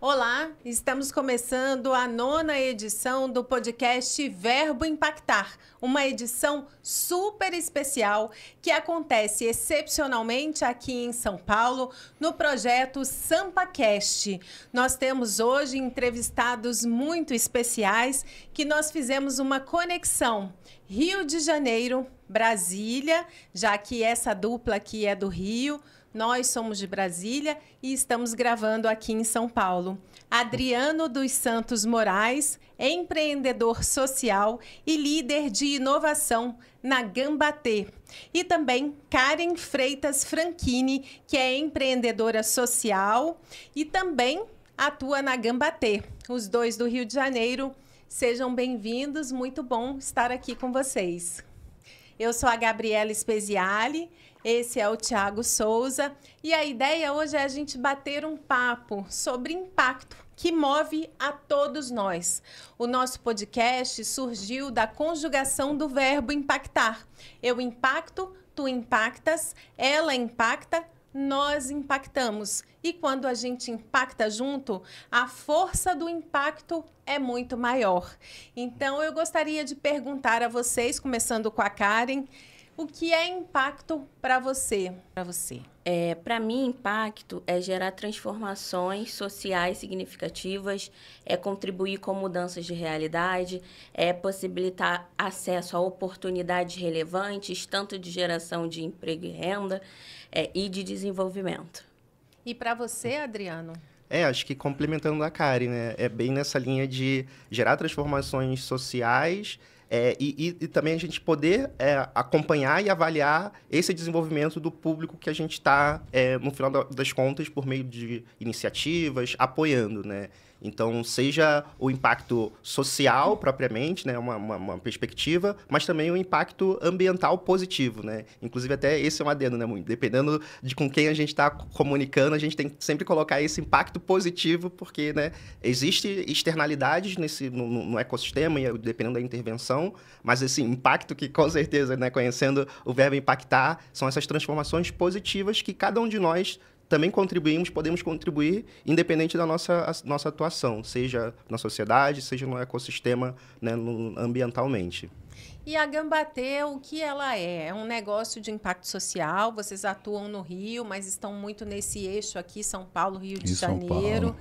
Olá, estamos começando a 9ª edição do podcast Verbo Impactar, uma edição super especial que acontece excepcionalmente aqui em São Paulo, no projeto SampaCast. Nós temos hoje entrevistados muito especiais que nós fizemos uma conexão Rio de Janeiro, Brasília, já que essa dupla aqui é do Rio. Nós somos de Brasília e estamos gravando aqui em São Paulo. Adriano dos Santos Moraes, empreendedor social e líder de inovação na Gambatê. E também Karen Freitas Franchini, que é empreendedora social e também atua na Gambatê. Os dois do Rio de Janeiro. Sejam bem-vindos, muito bom estar aqui com vocês. Eu sou a Gabriela Speziale, esse é o Thiago Souza e a ideia hoje é a gente bater um papo sobre impacto que move a todos nós. O nosso podcast surgiu da conjugação do verbo impactar. Eu impacto, tu impactas, ela impacta, nós impactamos. E quando a gente impacta junto, a força do impacto é muito maior. Então, eu gostaria de perguntar a vocês, começando com a Karen, o que é impacto para você? Para mim, impacto é gerar transformações sociais significativas, é contribuir com mudanças de realidade, é possibilitar acesso a oportunidades relevantes, tanto de geração de emprego e renda, e de desenvolvimento. E para você, Adriano? Acho que complementando a Karen, né? É bem nessa linha de gerar transformações sociais e também a gente poder acompanhar e avaliar esse desenvolvimento do público que a gente está, no final das contas, por meio de iniciativas, apoiando, né? Então, seja o impacto social, propriamente, né, uma perspectiva, mas também o impacto ambiental positivo, né? Inclusive, até esse é um adendo, né? Dependendo de com quem a gente está comunicando, a gente tem que sempre colocar esse impacto positivo, porque, né, existe externalidades no ecossistema, e dependendo da intervenção, mas esse impacto que, com certeza, né, conhecendo o verbo impactar, são essas transformações positivas que cada um de nós também podemos contribuir, independente da nossa atuação, seja na sociedade, seja no ecossistema, né, ambientalmente. E a Gambatê, o que ela é? É um negócio de impacto social, vocês atuam no Rio, mas estão muito nesse eixo aqui, São Paulo, Rio de Janeiro.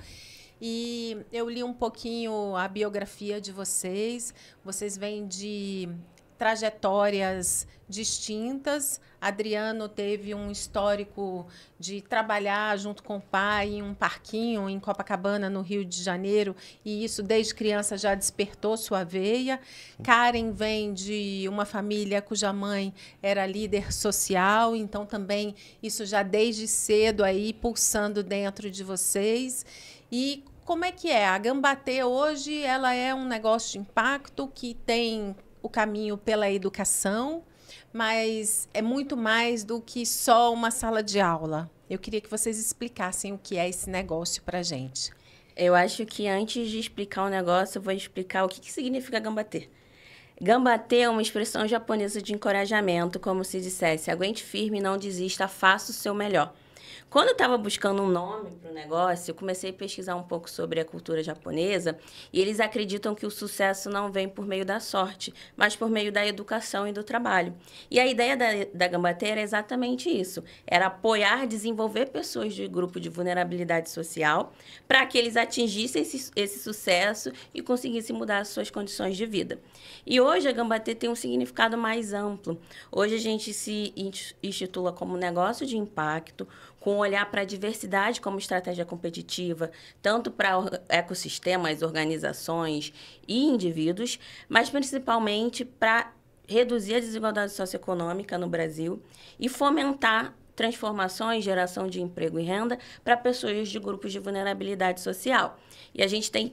E eu li um pouquinho a biografia de vocês. Vocês vêm de trajetórias distintas. Adriano teve um histórico de trabalhar junto com o pai em um parquinho em Copacabana, no Rio de Janeiro, e isso desde criança já despertou sua veia. Karen vem de uma família cuja mãe era líder social, então também isso já desde cedo aí pulsando dentro de vocês. E como é que é? A Gambatê hoje ela é um negócio de impacto que tem o caminho pela educação, mas é muito mais do que só uma sala de aula. Eu queria que vocês explicassem o que é esse negócio para a gente. Eu acho que antes de explicar o negócio, eu vou explicar o que significa Gambatê. Gambatê é uma expressão japonesa de encorajamento, como se dissesse: aguente firme, não desista, faça o seu melhor. Quando eu estava buscando um nome para o negócio, eu comecei a pesquisar um pouco sobre a cultura japonesa e eles acreditam que o sucesso não vem por meio da sorte, mas por meio da educação e do trabalho. E a ideia da Gambatê era exatamente isso, era apoiar, desenvolver pessoas de grupo de vulnerabilidade social para que eles atingissem esse sucesso e conseguissem mudar as suas condições de vida. E hoje a Gambatê tem um significado mais amplo. Hoje a gente se intitula como negócio de impacto, com olhar para a diversidade como estratégia competitiva, tanto para ecossistemas, organizações e indivíduos, mas principalmente para reduzir a desigualdade socioeconômica no Brasil e fomentar transformações, geração de emprego e renda para pessoas de grupos de vulnerabilidade social. E a gente tem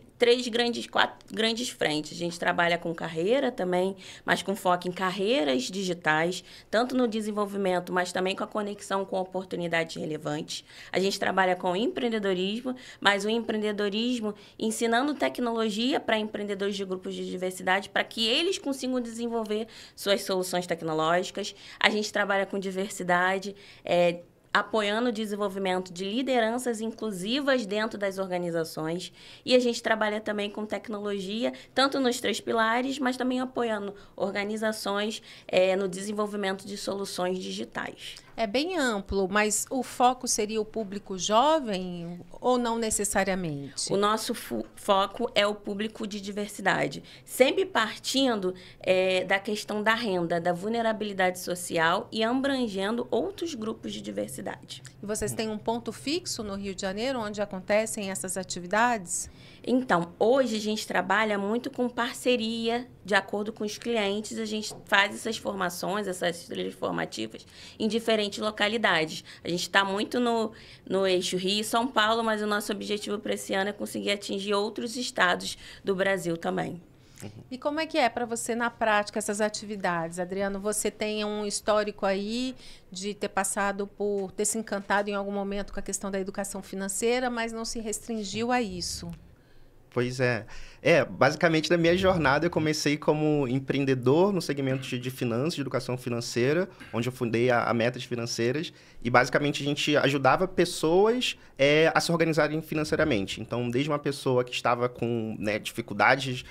quatro grandes frentes. A gente trabalha com carreira também, mas com foco em carreiras digitais, tanto no desenvolvimento, mas também com a conexão com oportunidades relevantes. A gente trabalha com empreendedorismo, mas o empreendedorismo ensinando tecnologia para empreendedores de grupos de diversidade para que eles consigam desenvolver suas soluções tecnológicas. A gente trabalha com diversidade, apoiando o desenvolvimento de lideranças inclusivas dentro das organizações. E a gente trabalha também com tecnologia, tanto nos 3 pilares, mas também apoiando organizações no desenvolvimento de soluções digitais. É bem amplo, mas o foco seria o público jovem ou não necessariamente? O nosso foco é o público de diversidade, sempre partindo da questão da renda, da vulnerabilidade social e abrangendo outros grupos de diversidade. E vocês têm um ponto fixo no Rio de Janeiro onde acontecem essas atividades? Então, hoje a gente trabalha muito com parceria, de acordo com os clientes, a gente faz essas formações, essas trilhas formativas em diferentes localidades. A gente está muito no eixo Rio e São Paulo, mas o nosso objetivo para esse ano é conseguir atingir outros estados do Brasil também. E como é que é para você, na prática, essas atividades? Adriano, você tem um histórico aí de ter passado por ter se encantado em algum momento com a questão da educação financeira, mas não se restringiu a isso. Pois é. Basicamente, na minha jornada, eu comecei como empreendedor no segmento de finanças, de educação financeira, onde eu fundei a Metas Financeiras. E, basicamente, a gente ajudava pessoas a se organizarem financeiramente. Então, desde uma pessoa que estava com dificuldades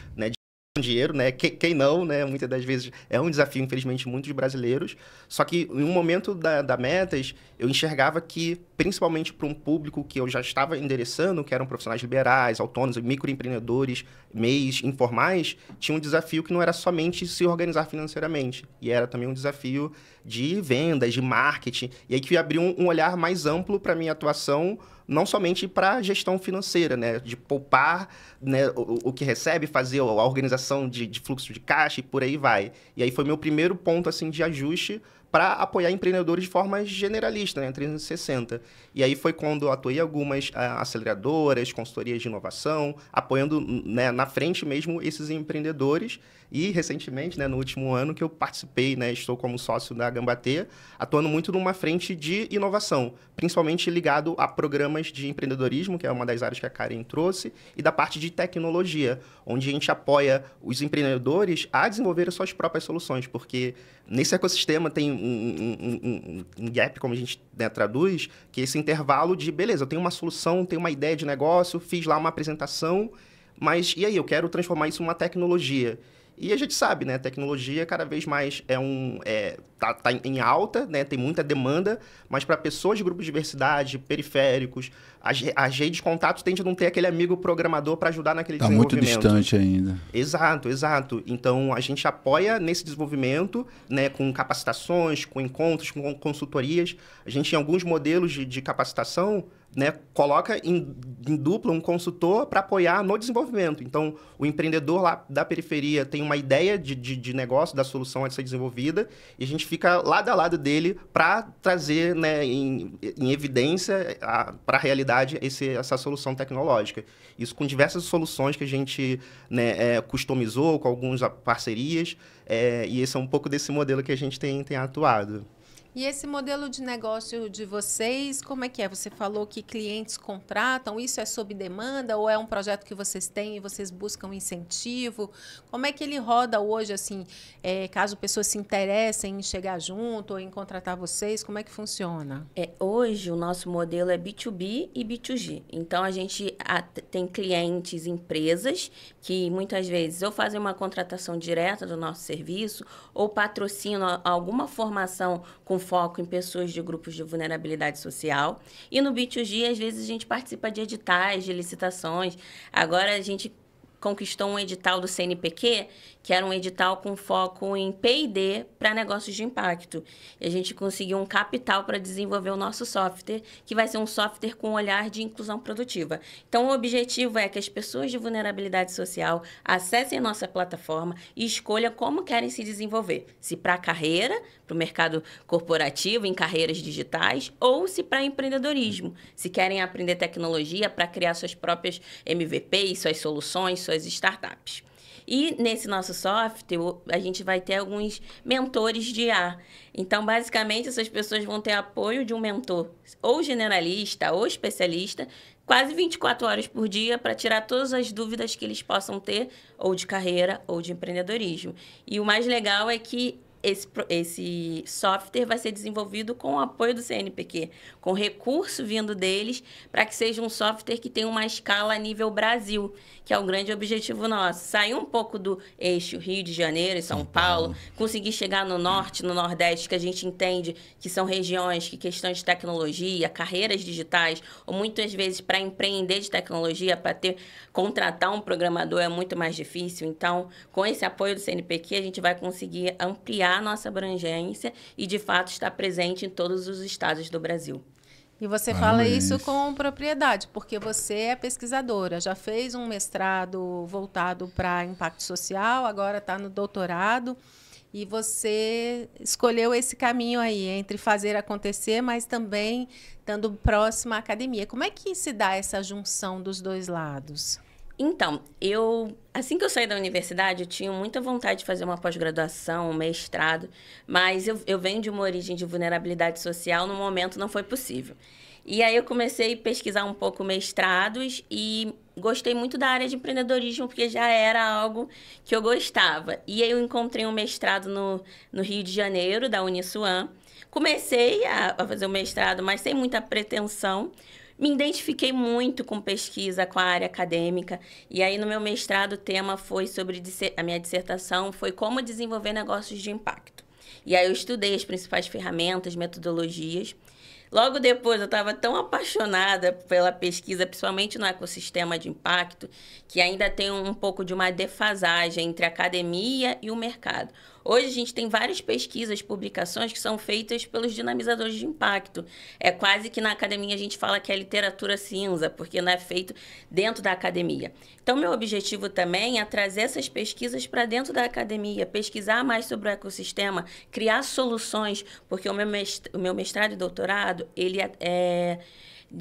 dinheiro, né? Quem não, né? Muitas das vezes é um desafio, infelizmente, muitos brasileiros. Só que em um momento da Metas, eu enxergava que, principalmente para um público que eu já estava endereçando, que eram profissionais liberais, autônomos, microempreendedores, MEIs, informais, tinha um desafio que não era somente se organizar financeiramente. E era também um desafio de vendas, de marketing. E aí que abriu um olhar mais amplo para a minha atuação, não somente para a gestão financeira, né? De poupar, né, o que recebe, fazer a organização de fluxo de caixa e por aí vai. E aí foi meu primeiro ponto assim, de ajuste para apoiar empreendedores de forma generalista, né, 360. E aí foi quando eu atuei em algumas aceleradoras, consultorias de inovação, apoiando, né, na frente mesmo esses empreendedores. E recentemente, né, no último ano que eu participei, né, estou como sócio da Gambatê, atuando muito numa frente de inovação, principalmente ligado a programas de empreendedorismo, que é uma das áreas que a Karen trouxe, e da parte de tecnologia, onde a gente apoia os empreendedores a desenvolver as suas próprias soluções, porque nesse ecossistema tem um gap, como a gente, né, traduz, que é esse intervalo de, beleza, eu tenho uma solução, tenho uma ideia de negócio, fiz lá uma apresentação, mas e aí, eu quero transformar isso em uma tecnologia. E a gente sabe, né? A tecnologia cada vez mais tá em alta, né? Tem muita demanda, mas para pessoas de grupos de diversidade, periféricos, as redes de contato tendem a não ter aquele amigo programador para ajudar naquele desenvolvimento. Está muito distante ainda. Exato, exato. Então, a gente apoia nesse desenvolvimento, né? Com capacitações, com encontros, com consultorias. A gente, em alguns modelos de capacitação, né, coloca em dupla um consultor para apoiar no desenvolvimento. Então, o empreendedor lá da periferia tem uma ideia de negócio, da solução a ser desenvolvida, e a gente fica lado a lado dele para trazer, né, em evidência para a realidade essa solução tecnológica. Isso com diversas soluções que a gente, né, customizou com algumas parcerias, e esse é um pouco desse modelo que a gente tem atuado. E esse modelo de negócio de vocês, como é que é? Você falou que clientes contratam, isso é sob demanda ou é um projeto que vocês têm e vocês buscam incentivo? Como é que ele roda hoje, assim, caso pessoas se interessem em chegar junto ou em contratar vocês, como é que funciona? Hoje o nosso modelo é B2B e B2G. Então, a gente tem clientes, empresas, que muitas vezes ou fazem uma contratação direta do nosso serviço ou patrocinam alguma formação com foco em pessoas de grupos de vulnerabilidade social. E no B2G, às vezes, a gente participa de editais, de licitações. Agora, a gente conquistou um edital do CNPq, que era um edital com foco em P&D para negócios de impacto. E a gente conseguiu um capital para desenvolver o nosso software, que vai ser um software com olhar de inclusão produtiva. Então, o objetivo é que as pessoas de vulnerabilidade social acessem nossa plataforma e escolham como querem se desenvolver. Se para a carreira, para o mercado corporativo, em carreiras digitais, ou se para empreendedorismo. Se querem aprender tecnologia para criar suas próprias MVPs, suas soluções, suas startups. E nesse nosso software, a gente vai ter alguns mentores de IA. Então, basicamente, essas pessoas vão ter apoio de um mentor, ou generalista, ou especialista, quase 24 horas por dia para tirar todas as dúvidas que eles possam ter, ou de carreira, ou de empreendedorismo. E o mais legal é que esse software vai ser desenvolvido com o apoio do CNPq, com recurso vindo deles, para que seja um software que tenha uma escala a nível Brasil, que é o grande objetivo nosso. Sair um pouco do eixo Rio de Janeiro e São Paulo, conseguir chegar no Norte, no Nordeste, que a gente entende que são regiões que questões de tecnologia, carreiras digitais, ou muitas vezes para empreender de tecnologia, para contratar um programador é muito mais difícil. Então, com esse apoio do CNPq, a gente vai conseguir ampliar a nossa abrangência e, de fato, estar presente em todos os estados do Brasil. E você fala isso com propriedade, porque você é pesquisadora, já fez um mestrado voltado para impacto social, agora está no doutorado, e você escolheu esse caminho aí, entre fazer acontecer, mas também estando próximo à academia. Como é que se dá essa junção dos dois lados? Então, assim que eu saí da universidade, eu tinha muita vontade de fazer uma pós-graduação, um mestrado, mas eu venho de uma origem de vulnerabilidade social, no momento não foi possível. E aí eu comecei a pesquisar um pouco mestrados e gostei muito da área de empreendedorismo, porque já era algo que eu gostava. E aí eu encontrei um mestrado no Rio de Janeiro, da Uniswan. Comecei a fazer o mestrado, mas sem muita pretensão. Me identifiquei muito com pesquisa, com a área acadêmica. E aí, no meu mestrado, o tema foi sobre... A minha dissertação foi como desenvolver negócios de impacto. E aí, eu estudei as principais ferramentas, metodologias. Logo depois, eu estava tão apaixonada pela pesquisa, principalmente no ecossistema de impacto, que ainda tem um pouco de uma defasagem entre a academia e o mercado. Hoje, a gente tem várias pesquisas, publicações que são feitas pelos dinamizadores de impacto. É quase que na academia a gente fala que é literatura cinza, porque não é feito dentro da academia. Então, meu objetivo também é trazer essas pesquisas para dentro da academia, pesquisar mais sobre o ecossistema, criar soluções, porque o meu mestrado e doutorado, ele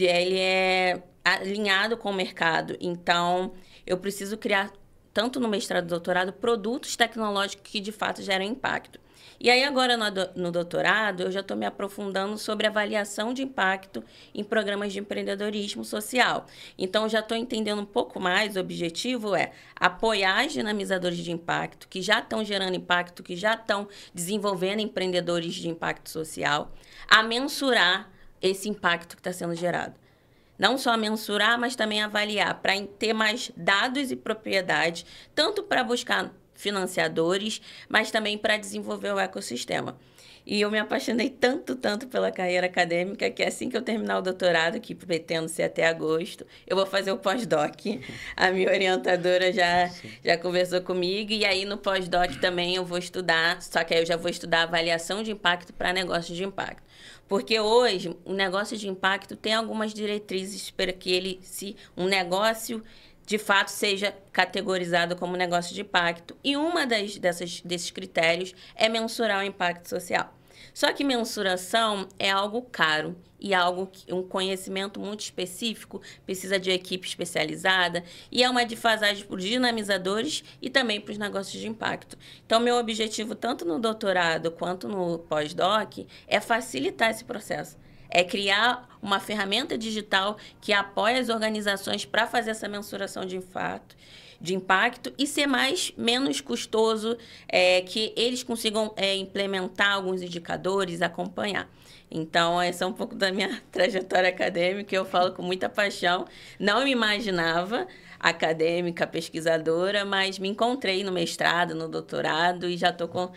é alinhado com o mercado. Então, eu preciso criar, tanto no mestrado e doutorado, produtos tecnológicos que, de fato, geram impacto. E aí, agora, no doutorado, eu já estou me aprofundando sobre avaliação de impacto em programas de empreendedorismo social. Então, eu já estou entendendo um pouco mais, o objetivo é apoiar os dinamizadores de impacto, que já estão gerando impacto, que já estão desenvolvendo empreendedores de impacto social, a mensurar esse impacto que está sendo gerado. Não só mensurar, mas também avaliar, para ter mais dados e propriedades, tanto para buscar financiadores, mas também para desenvolver o ecossistema. E eu me apaixonei tanto pela carreira acadêmica, que assim que eu terminar o doutorado, que pretendo ser até agosto, eu vou fazer o pós-doc. A minha orientadora já conversou comigo, e aí no pós-doc também eu vou estudar, só que aí eu já vou estudar avaliação de impacto para negócios de impacto. Porque hoje, o negócio de impacto tem algumas diretrizes para que um negócio, de fato, seja categorizado como negócio de impacto. E uma desses critérios é mensurar o impacto social. Só que mensuração é algo caro e um conhecimento muito específico, precisa de equipe especializada, e é uma defasagem para os dinamizadores e também para os negócios de impacto. Então, meu objetivo, tanto no doutorado quanto no pós-doc, é facilitar esse processo. É criar uma ferramenta digital que apoie as organizações para fazer essa mensuração de impacto e ser menos custoso, que eles consigam implementar alguns indicadores, acompanhar. Então, essa é um pouco da minha trajetória acadêmica, eu falo com muita paixão. Não me imaginava acadêmica, pesquisadora, mas me encontrei no mestrado, no doutorado, e já estou com...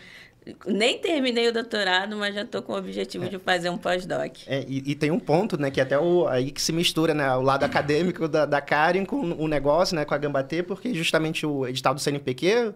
Nem terminei o doutorado, mas já estou com o objetivo de fazer um pós-doc. E tem um ponto, né, que até aí que se mistura, né, o lado acadêmico da Karen com o negócio, né, com a Gambater, porque justamente o edital do CNPq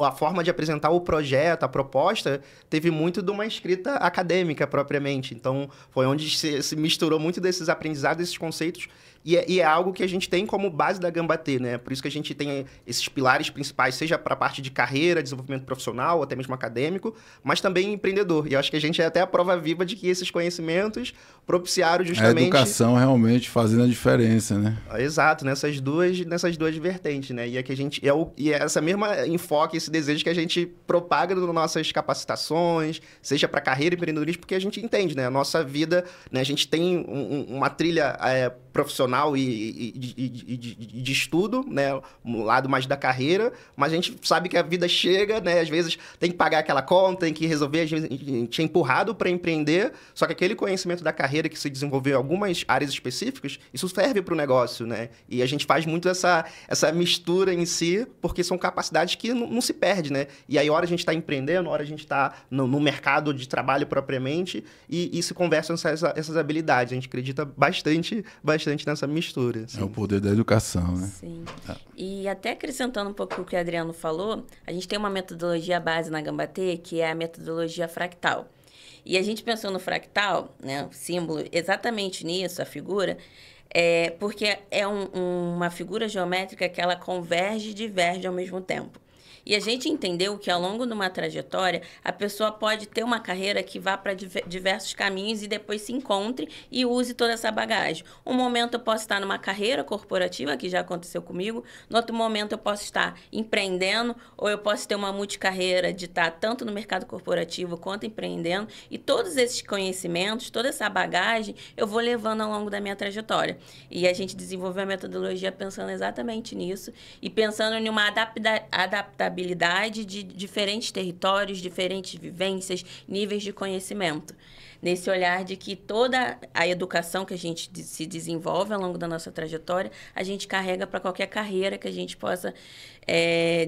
a forma de apresentar o projeto, a proposta, teve muito de uma escrita acadêmica propriamente. Então, foi onde se misturou muito desses aprendizados, desses conceitos, e é algo que a gente tem como base da Gambater, né? Por isso que a gente tem esses pilares principais, seja para a parte de carreira, desenvolvimento profissional, ou até mesmo acadêmico, mas também empreendedor. E eu acho que a gente é até a prova viva de que esses conhecimentos propiciaram justamente... A educação realmente fazendo a diferença, né? Exato, nessas duas vertentes, né? E é que a gente... E essa mesma mesmo enfoque, esse desejo que a gente propaga nas nossas capacitações, seja para carreira e empreendedorismo, porque a gente entende, né? A nossa vida, né? A gente tem uma trilha profissional e de estudo, né? Um lado mais da carreira, mas a gente sabe que a vida chega, né? Às vezes tem que pagar aquela conta, tem que resolver, às vezes a gente é empurrado para empreender, só que aquele conhecimento da carreira que se desenvolveu em algumas áreas específicas, isso serve para o negócio, né? E a gente faz muito essa mistura em si, porque são capacidades que não se perde, né? E aí, hora a gente está empreendendo, hora a gente está no mercado de trabalho propriamente, e se conversam essas habilidades. A gente acredita bastante nessa mistura. Assim. É o poder da educação, né? Sim. E até acrescentando um pouco o que o Adriano falou, a gente tem uma metodologia base na Gambatê, que é a metodologia fractal. E a gente pensou no fractal, né, o símbolo, exatamente nisso, a figura, porque é uma figura geométrica que ela converge e diverge ao mesmo tempo. E a gente entendeu que, ao longo de uma trajetória, a pessoa pode ter uma carreira que vá para diversos caminhos e depois se encontre e use toda essa bagagem. Um momento eu posso estar numa carreira corporativa, que já aconteceu comigo. No outro momento eu posso estar empreendendo, ou eu posso ter uma multicarreira de estar tanto no mercado corporativo quanto empreendendo. E todos esses conhecimentos, toda essa bagagem, eu vou levando ao longo da minha trajetória. E a gente desenvolveu a metodologia pensando exatamente nisso e pensando em uma adaptabilidade de diferentes territórios, diferentes vivências, níveis de conhecimento. Nesse olhar de que toda a educação que a gente se desenvolve ao longo da nossa trajetória, a gente carrega para qualquer carreira que a gente possa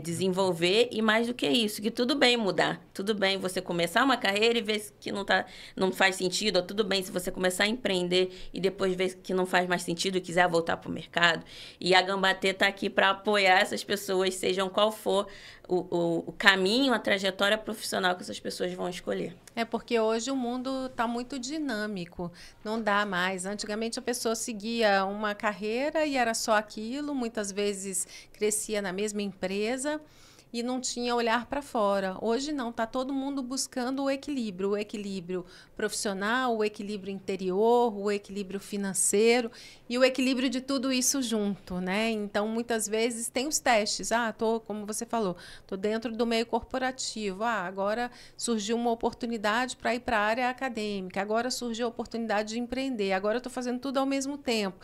desenvolver, e mais do que isso, que tudo bem mudar, tudo bem você começar uma carreira e ver que não faz sentido, ou tudo bem se você começar a empreender e depois ver que não faz mais sentido e quiser voltar para o mercado. E a Gambatê está aqui para apoiar essas pessoas, sejam qual for o caminho, a trajetória profissional que essas pessoas vão escolher. Porque hoje o mundo está muito dinâmico, não dá mais. Antigamente a pessoa seguia uma carreira e era só aquilo, muitas vezes crescia na mesma empresa e não tinha olhar para fora. Hoje não, está todo mundo buscando o equilíbrio profissional, o equilíbrio interior, o equilíbrio financeiro e o equilíbrio de tudo isso junto, né? Então, muitas vezes tem os testes. Como você falou, estou dentro do meio corporativo. Agora surgiu uma oportunidade para ir para a área acadêmica. Agora surgiu a oportunidade de empreender. Agora estou fazendo tudo ao mesmo tempo.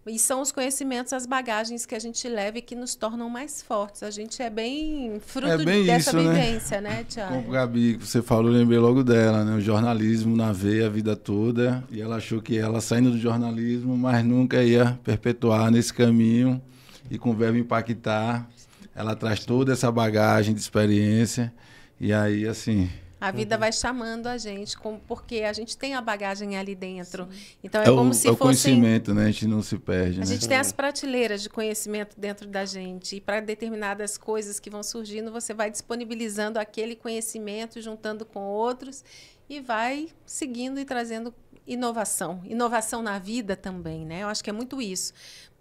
E são os conhecimentos, as bagagens que a gente leva e que nos tornam mais fortes. A gente é bem fruto dessa vivência, né, Thiago? Como Gabi, você falou, eu lembrei logo dela, né? O jornalismo na veia a vida toda. E ela achou que ela saindo do jornalismo, mas nunca ia perpetuar nesse caminho. E com o Verbo Impactar, ela traz toda essa bagagem de experiência. E aí, assim... A vida vai chamando a gente, porque a gente tem a bagagem ali dentro. Sim. Então, como se fosse... o conhecimento, né? A gente não se perde, A gente tem as prateleiras de conhecimento dentro da gente. E para determinadas coisas que vão surgindo, você vai disponibilizando aquele conhecimento, juntando com outros, e vai seguindo e trazendo inovação. Inovação na vida também, né? Eu acho que é muito isso.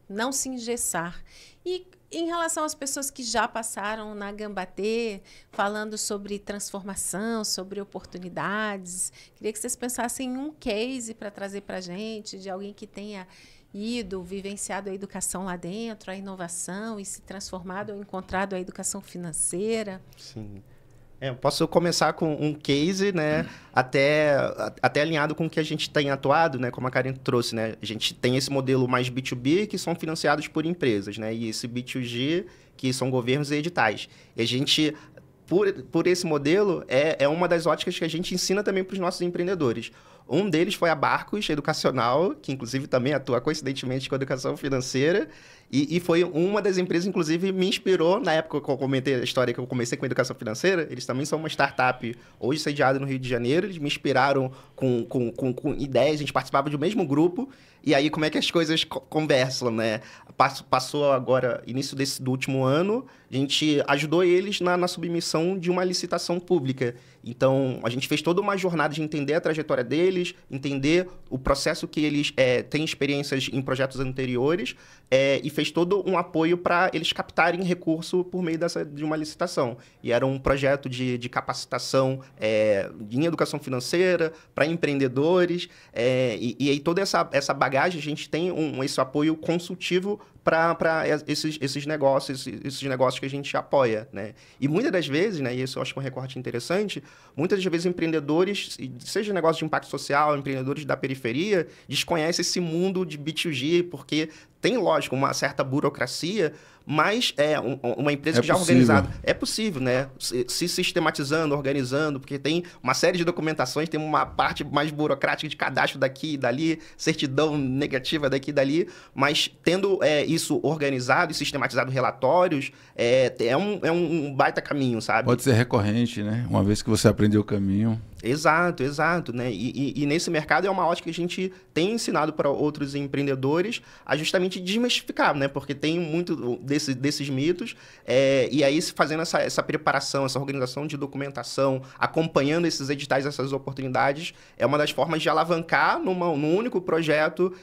Não se engessar. E em relação às pessoas que já passaram na Gambatê, falando sobre transformação, sobre oportunidades, queria que vocês pensassem em um case para trazer para a gente, de alguém que tenha vivenciado a educação lá dentro, a inovação, e se transformado ou encontrado a educação financeira. Sim. Eu posso começar com um case, né, até alinhado com o que a gente tem atuado, né, como a Karen trouxe, né, a gente tem esse modelo mais B2B, que são financiados por empresas, né, e esse B2G, que são governos e editais. E a gente, por esse modelo, é uma das óticas que a gente ensina também para os nossos empreendedores. Um deles foi a Barcos Educacional, que inclusive também atua coincidentemente com a educação financeira, e foi uma das empresas, inclusive, me inspirou, na época que eu comentei a história que eu comecei com a educação financeira, eles também são uma startup hoje sediada no Rio de Janeiro, eles me inspiraram com ideias, a gente participava do mesmo grupo, e aí como é que as coisas conversam, né? Passou agora, início do último ano, a gente ajudou eles na submissão de uma licitação pública. Então, a gente fez toda uma jornada de entender a trajetória deles, entender o processo que eles têm experiências em projetos anteriores, e fez todo um apoio para eles captarem recurso por meio de uma licitação. E era um projeto de capacitação em educação financeira, para empreendedores, e aí toda essa bagagem, a gente tem esse apoio consultivo para esses negócios que a gente apoia, né? E muitas das vezes, né, e isso eu acho que é um recorte interessante, muitas das vezes empreendedores, seja negócio de impacto social, empreendedores da periferia, desconhecem esse mundo de B2G, porque tem, lógico, uma certa burocracia, mas uma empresa que já é organizada. É possível, né? Se sistematizando, organizando, porque tem uma série de documentações, tem uma parte mais burocrática de cadastro daqui e dali, certidão negativa daqui e dali, mas tendo isso organizado e sistematizado relatórios, é um baita caminho, sabe? Pode ser recorrente, né? Uma vez que você aprendeu o caminho. Exato, né? E nesse mercado é uma ótica que a gente tem ensinado para outros empreendedores a justamente desmistificar, né? Porque tem muito desses mitos, e aí fazendo essa preparação, essa organização de documentação, acompanhando esses editais, essas oportunidades, é uma das formas de alavancar num único projeto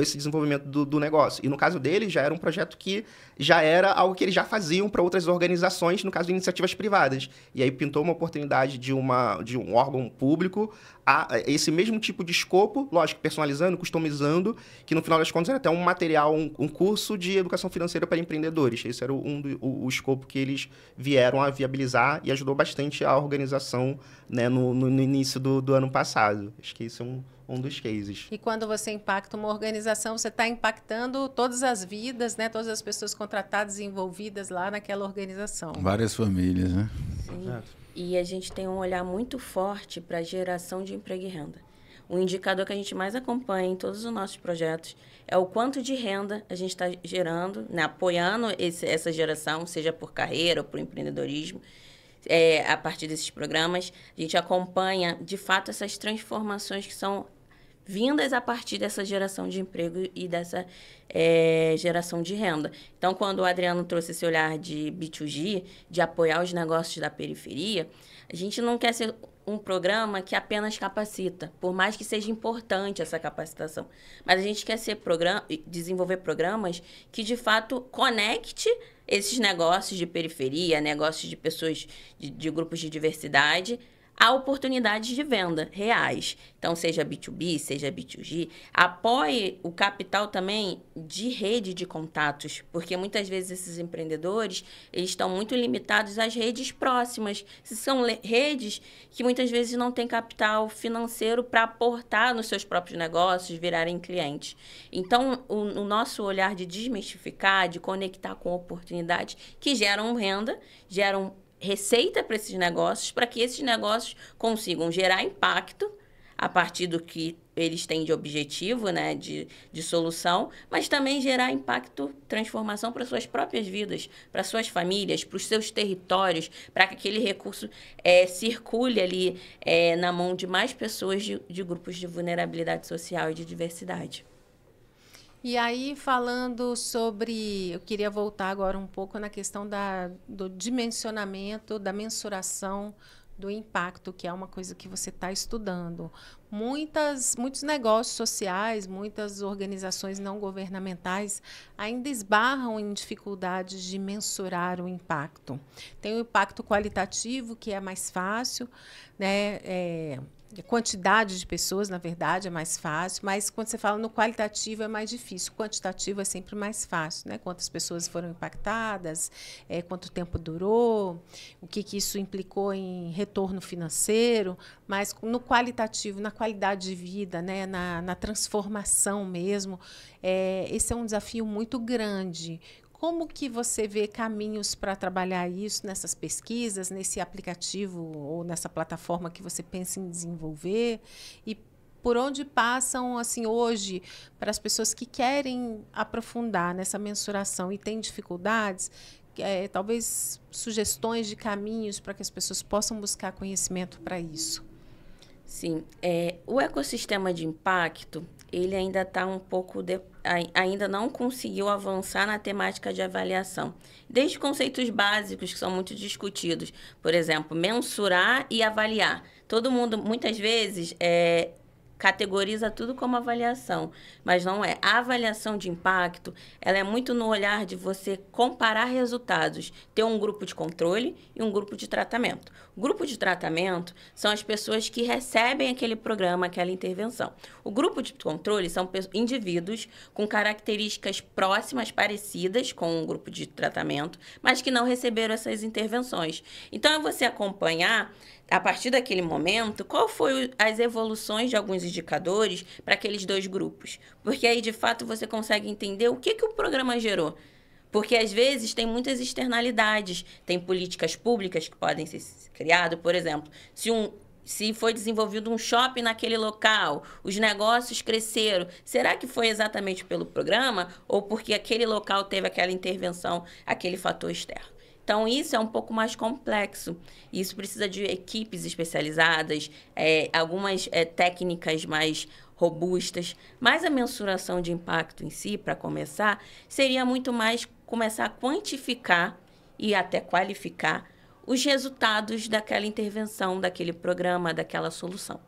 esse desenvolvimento do negócio. E no caso dele, já era um projeto que já era algo que eles já faziam para outras organizações, no caso de iniciativas privadas. E aí pintou uma oportunidade de um órgão público a esse mesmo tipo de escopo, lógico, personalizando, customizando, que no final das contas era até um material, um curso de educação financeira para empreendedores. Esse era o escopo que eles vieram a viabilizar e ajudou bastante a organização, né, no início do ano passado. Acho que esse é um dos cases. E quando você impacta uma organização, você está impactando todas as vidas, né? Todas as pessoas contratadas e envolvidas lá naquela organização. Várias famílias, né? Sim. E a gente tem um olhar muito forte para a geração de emprego e renda. O indicador que a gente mais acompanha em todos os nossos projetos é o quanto de renda a gente está gerando, né? Apoiando essa geração, seja por carreira ou por empreendedorismo. A partir desses programas, a gente acompanha, de fato, essas transformações que são vindas a partir dessa geração de emprego e dessa geração de renda. Então, quando o Adriano trouxe esse olhar de B2G, de apoiar os negócios da periferia, a gente não quer ser um programa que apenas capacita, por mais que seja importante essa capacitação. Mas a gente quer desenvolver programas que, de fato, conecte esses negócios de periferia, negócios de pessoas de grupos de diversidade, a oportunidades de venda reais. Então, seja B2B, seja B2G, apoie o capital também de rede de contatos, porque muitas vezes esses empreendedores, eles estão muito limitados às redes próximas. São redes que muitas vezes não têm capital financeiro para aportar nos seus próprios negócios, virarem clientes. Então, o nosso olhar de desmistificar, de conectar com oportunidades que geram renda, geram receita para esses negócios, para que esses negócios consigam gerar impacto a partir do que eles têm de objetivo, né, de solução, mas também gerar impacto, transformação para suas próprias vidas, para suas famílias, para os seus territórios, para que aquele recurso circule ali na mão de mais pessoas de grupos de vulnerabilidade social e de diversidade. E aí, falando sobre... Eu queria voltar agora um pouco na questão do dimensionamento, da mensuração do impacto, que é uma coisa que você está estudando. Muitos negócios sociais, muitas organizações não governamentais ainda esbarram em dificuldades de mensurar o impacto. Tem o impacto qualitativo, que é mais fácil, né? A quantidade de pessoas, na verdade, é mais fácil, mas quando você fala no qualitativo é mais difícil. O quantitativo é sempre mais fácil, né? Quantas pessoas foram impactadas, quanto tempo durou, o que isso implicou em retorno financeiro, mas no qualitativo, na qualidade de vida, né? na transformação mesmo, esse é um desafio muito grande. Como que você vê caminhos para trabalhar isso nessas pesquisas, nesse aplicativo ou nessa plataforma que você pensa em desenvolver? E por onde passam, assim, hoje, para as pessoas que querem aprofundar nessa mensuração e têm dificuldades, talvez sugestões de caminhos para que as pessoas possam buscar conhecimento para isso? Sim, o ecossistema de impacto, ele ainda está um pouco... ainda não conseguiu avançar na temática de avaliação. Desde conceitos básicos que são muito discutidos. Por exemplo, mensurar e avaliar. Todo mundo, muitas vezes, categoriza tudo como avaliação, mas não é. A avaliação de impacto, ela é muito no olhar de você comparar resultados, ter um grupo de controle e um grupo de tratamento. O grupo de tratamento são as pessoas que recebem aquele programa, aquela intervenção. O grupo de controle são indivíduos com características próximas, parecidas com o grupo de tratamento, mas que não receberam essas intervenções. Então, é você acompanhar, a partir daquele momento, qual foi as evoluções de alguns indicadores para aqueles dois grupos. Porque aí, de fato, você consegue entender o que o programa gerou. Porque, às vezes, tem muitas externalidades. Tem políticas públicas que podem ser criadas. Por exemplo, se foi desenvolvido um shopping naquele local, os negócios cresceram, será que foi exatamente pelo programa ou porque aquele local teve aquela intervenção, aquele fator externo? Então, isso é um pouco mais complexo. Isso precisa de equipes especializadas, algumas técnicas mais robustas. Mas a mensuração de impacto em si, para começar, seria muito mais começar a quantificar e até qualificar os resultados daquela intervenção, daquele programa, daquela solução.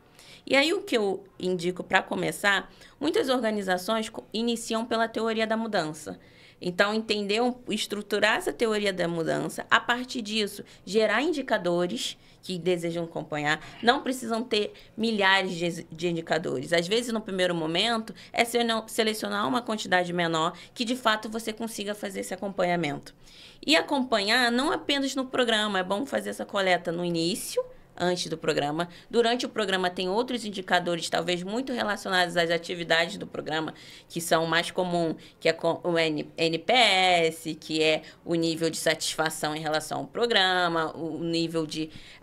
E aí, o que eu indico para começar, muitas organizações iniciam pela teoria da mudança. Então, entender, estruturar essa teoria da mudança, a partir disso, gerar indicadores que desejam acompanhar. Não precisam ter milhares de indicadores. Às vezes, no primeiro momento, é selecionar uma quantidade menor que, de fato, você consiga fazer esse acompanhamento. E acompanhar não apenas no programa, é bom fazer essa coleta no início, antes do programa. Durante o programa tem outros indicadores, talvez muito relacionados às atividades do programa, que são mais comuns, que é o NPS, que é o nível de satisfação em relação ao programa, o nível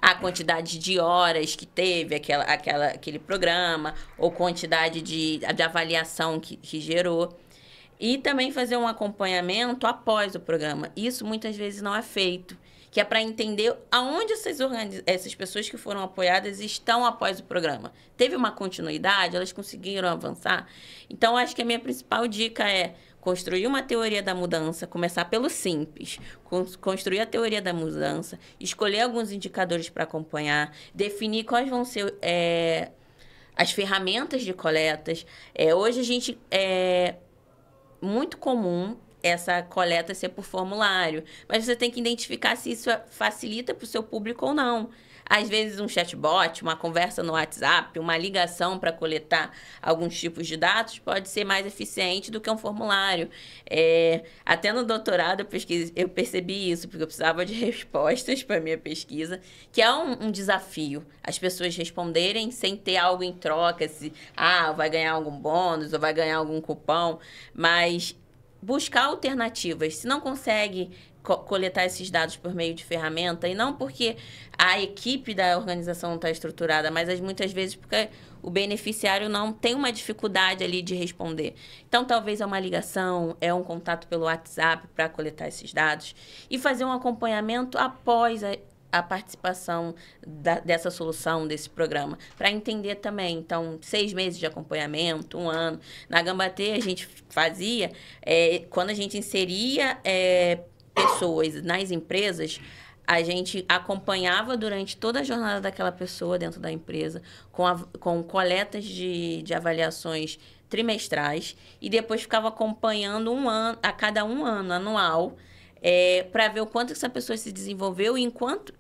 a quantidade de horas que teve aquele programa, ou quantidade de avaliação que gerou. E também fazer um acompanhamento após o programa. Isso muitas vezes não é feito, que é para entender aonde essas pessoas que foram apoiadas estão após o programa. Teve uma continuidade? Elas conseguiram avançar? Então, acho que a minha principal dica é construir uma teoria da mudança, começar pelo simples, construir a teoria da mudança, escolher alguns indicadores para acompanhar, definir quais vão ser as ferramentas de coletas. Hoje, a gente muito comum essa coleta ser por formulário, mas você tem que identificar se isso facilita para o seu público ou não. Às vezes, um chatbot, uma conversa no WhatsApp, uma ligação para coletar alguns tipos de dados pode ser mais eficiente do que um formulário. Até no doutorado eu percebi isso, porque eu precisava de respostas para a minha pesquisa, que é um desafio. As pessoas responderem sem ter algo em troca, vai ganhar algum bônus ou vai ganhar algum cupom, mas buscar alternativas. Se não consegue coletar esses dados por meio de ferramenta, e não porque a equipe da organização não está estruturada, mas muitas vezes porque o beneficiário não tem uma dificuldade ali de responder. Então, talvez é uma ligação, é um contato pelo WhatsApp para coletar esses dados e fazer um acompanhamento após a participação dessa solução, desse programa, para entender também. Então, 6 meses de acompanhamento, 1 ano. Na Gambatê, a gente fazia, quando a gente inseria pessoas nas empresas, a gente acompanhava durante toda a jornada daquela pessoa dentro da empresa, com coletas de avaliações trimestrais, e depois ficava acompanhando a cada 1 ano, anual, para ver o quanto essa pessoa se desenvolveu e enquanto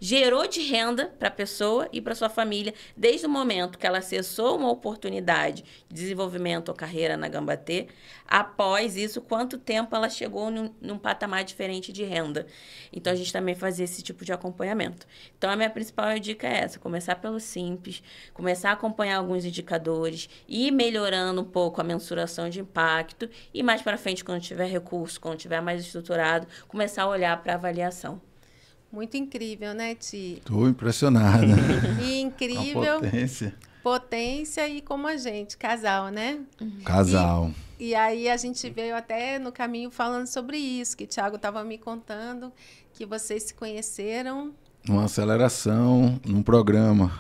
gerou de renda para a pessoa e para sua família, desde o momento que ela acessou uma oportunidade de desenvolvimento ou carreira na Gambatê, após isso, quanto tempo ela chegou num patamar diferente de renda. Então, a gente também fazia esse tipo de acompanhamento. Então, a minha principal dica é essa, começar pelo simples, começar a acompanhar alguns indicadores, ir melhorando um pouco a mensuração de impacto e mais para frente, quando tiver recurso, quando tiver mais estruturado, começar a olhar para a avaliação. Muito incrível, né, Ti? Estou impressionada. E incrível. A potência. Potência e como a gente, casal, né? Casal. E aí a gente veio até no caminho falando sobre isso, que o Thiago estava me contando, que vocês se conheceram. Uma aceleração num programa.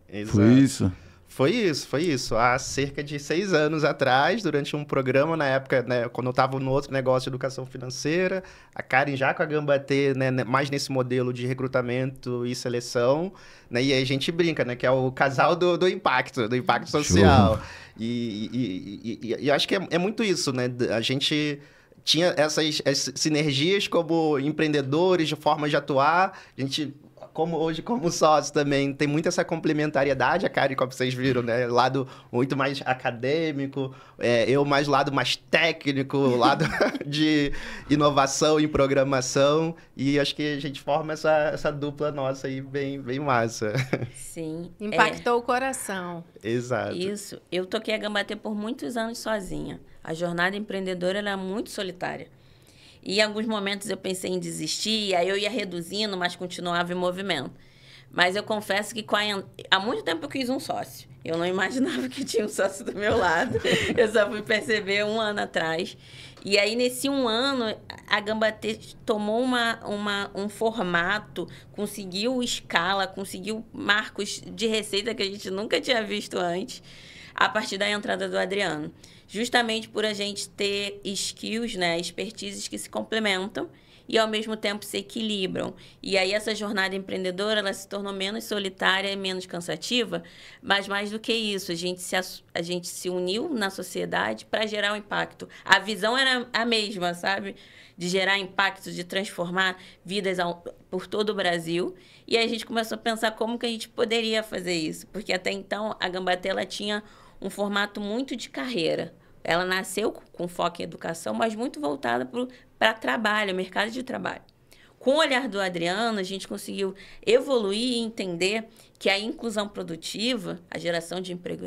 Exato. Foi isso? Foi isso. Há cerca de 6 anos atrás, durante um programa, na época, né, quando eu estava no outro negócio de educação financeira, a Karen já com a Gambatê, né, mais nesse modelo de recrutamento e seleção, né, e aí a gente brinca, né, que é o casal do impacto social. E acho que é muito isso, né? A gente tinha essas sinergias como empreendedores, de forma de atuar, a gente... Hoje, como sócio também, tem muito essa complementariedade, a Karen, como vocês viram, né? Lado muito mais acadêmico, eu mais lado mais técnico, lado de inovação em programação, e acho que a gente forma essa dupla nossa aí bem massa. Sim. Impactou o coração. Exato. Isso. Eu toquei a Gambatê por muitos anos sozinha. A jornada empreendedora era muito solitária. E em alguns momentos eu pensei em desistir, aí eu ia reduzindo, mas continuava em movimento. Mas eu confesso que há muito tempo eu quis um sócio. Eu não imaginava que tinha um sócio do meu lado. Eu só fui perceber 1 ano atrás. E aí, nesse 1 ano, a Gambatê tomou um formato, conseguiu escala, conseguiu marcos de receita que a gente nunca tinha visto antes, a partir da entrada do Adriano. Justamente por a gente ter skills, né, expertises que se complementam e, ao mesmo tempo, se equilibram. E aí, essa jornada empreendedora, ela se tornou menos solitária e menos cansativa, mas mais do que isso, a gente se uniu na sociedade para gerar um impacto. A visão era a mesma, sabe? De gerar impacto, de transformar vidas por todo o Brasil. E aí a gente começou a pensar como que a gente poderia fazer isso, porque até então a Gambatê, ela tinha um formato muito de carreira. Ela nasceu com foco em educação, mas muito voltada para trabalho, mercado de trabalho. Com o olhar do Adriano, a gente conseguiu evoluir e entender que a inclusão produtiva, a geração de emprego,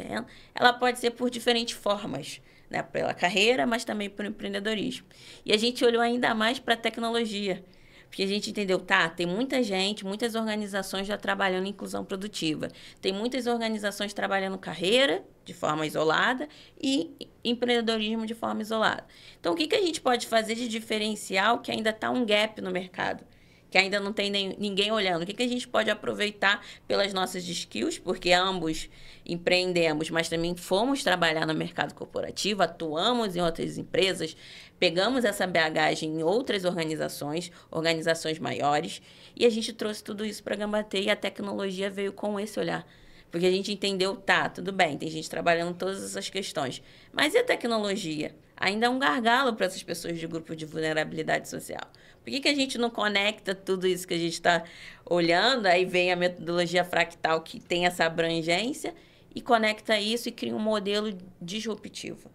ela pode ser por diferentes formas, né? Pela carreira, mas também pelo empreendedorismo. E a gente olhou ainda mais para a tecnologia, porque a gente entendeu, tem muita gente, muitas organizações já trabalhando em inclusão produtiva. Tem muitas organizações trabalhando carreira de forma isolada e empreendedorismo de forma isolada. Então, o que a gente pode fazer de diferencial que ainda está um gap no mercado? Que ainda não tem ninguém olhando. O que a gente pode aproveitar pelas nossas skills, porque ambos empreendemos, mas também fomos trabalhar no mercado corporativo, atuamos em outras empresas, pegamos essa bagagem em outras organizações maiores, e a gente trouxe tudo isso para a Gambatê, e a tecnologia veio com esse olhar. Porque a gente entendeu, tudo bem, tem gente trabalhando todas essas questões, mas e a tecnologia? Ainda é um gargalo para essas pessoas de grupo de vulnerabilidade social. Por que a gente não conecta tudo isso que a gente está olhando? Aí vem a metodologia fractal, que tem essa abrangência, e conecta isso e cria um modelo disruptivo.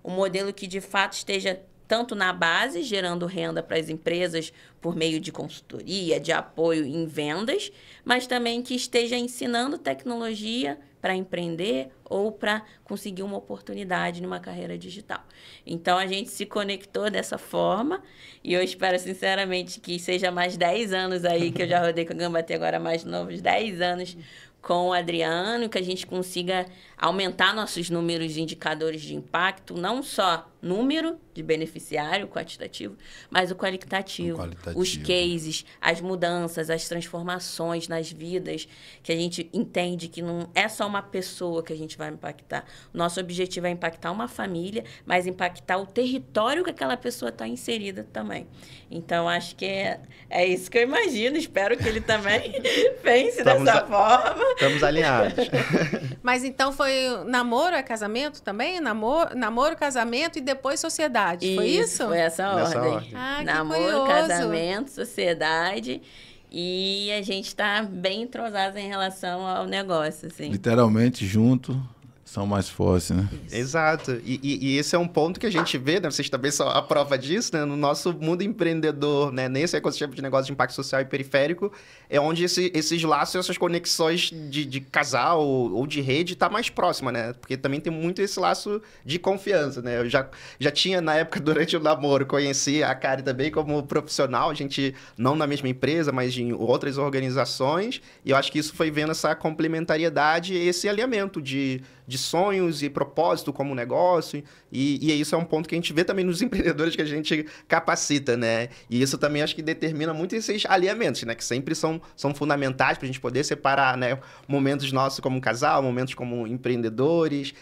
Um modelo que, de fato, esteja tanto na base, gerando renda para as empresas por meio de consultoria, de apoio em vendas, mas também que esteja ensinando tecnologia para empreender ou para conseguir uma oportunidade numa carreira digital. Então, a gente se conectou dessa forma e eu espero, sinceramente, que seja mais 10 anos aí, que eu já rodei com a Gambatê agora mais novos 10 anos com o Adriano, que a gente consiga aumentar nossos números de indicadores de impacto, não só número de beneficiário quantitativo, mas o qualitativo, os cases, as mudanças, as transformações nas vidas, que a gente entende que não é só uma pessoa que a gente vai impactar. O nosso objetivo é impactar uma família, mas impactar o território que aquela pessoa está inserida também. Então, acho que é isso que eu imagino. Espero que ele também pense dessa forma. Estamos alinhados. Mas então foi namoro a casamento também? Namoro, casamento e depois sociedade. Foi isso? Foi essa ordem. Ah, namoro, que curioso. casamento, sociedade. E a gente está bem entrosado em relação ao negócio, assim. Literalmente junto. São mais fortes, né? Isso. Exato. E esse é um ponto que a gente vê, né? Vocês também são a prova disso, né? No nosso mundo empreendedor, né? Nesse ecossistema de negócio de impacto social e periférico, é onde esses laços, essas conexões de casal ou de rede tá mais próxima, né? Porque também tem muito esse laço de confiança, né? Eu já tinha, na época, durante o namoro, conheci a Karen também como profissional, a gente não na mesma empresa, mas em outras organizações, e eu acho que isso foi vendo essa complementariedade e esse alinhamento de sonhos e propósito como negócio. E isso é um ponto que a gente vê também nos empreendedores que a gente capacita, né? E isso também acho que determina muito esses alinhamentos, né? Que sempre são fundamentais para a gente poder separar, né? Momentos nossos como casal, momentos como empreendedores.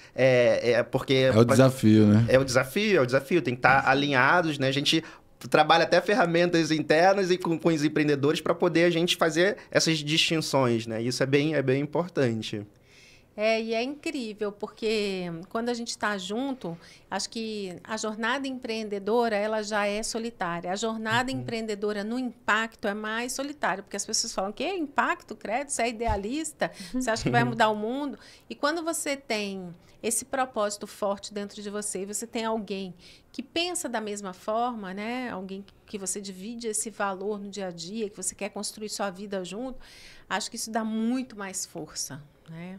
Porque... É o desafio, né? É o desafio. Tem que estar alinhados, né? A gente trabalha até ferramentas internas e com os empreendedores para poder a gente fazer essas distinções, né? Isso é bem importante. E é incrível, porque quando a gente está junto, acho que a jornada empreendedora, ela já é solitária. A jornada empreendedora no impacto é mais solitária, porque as pessoas falam que é impacto, credo, você é idealista, você acha que vai mudar o mundo. E quando você tem esse propósito forte dentro de você, e você tem alguém que pensa da mesma forma, né? Alguém que você divide esse valor no dia a dia, que você quer construir sua vida junto, acho que isso dá muito mais força, né?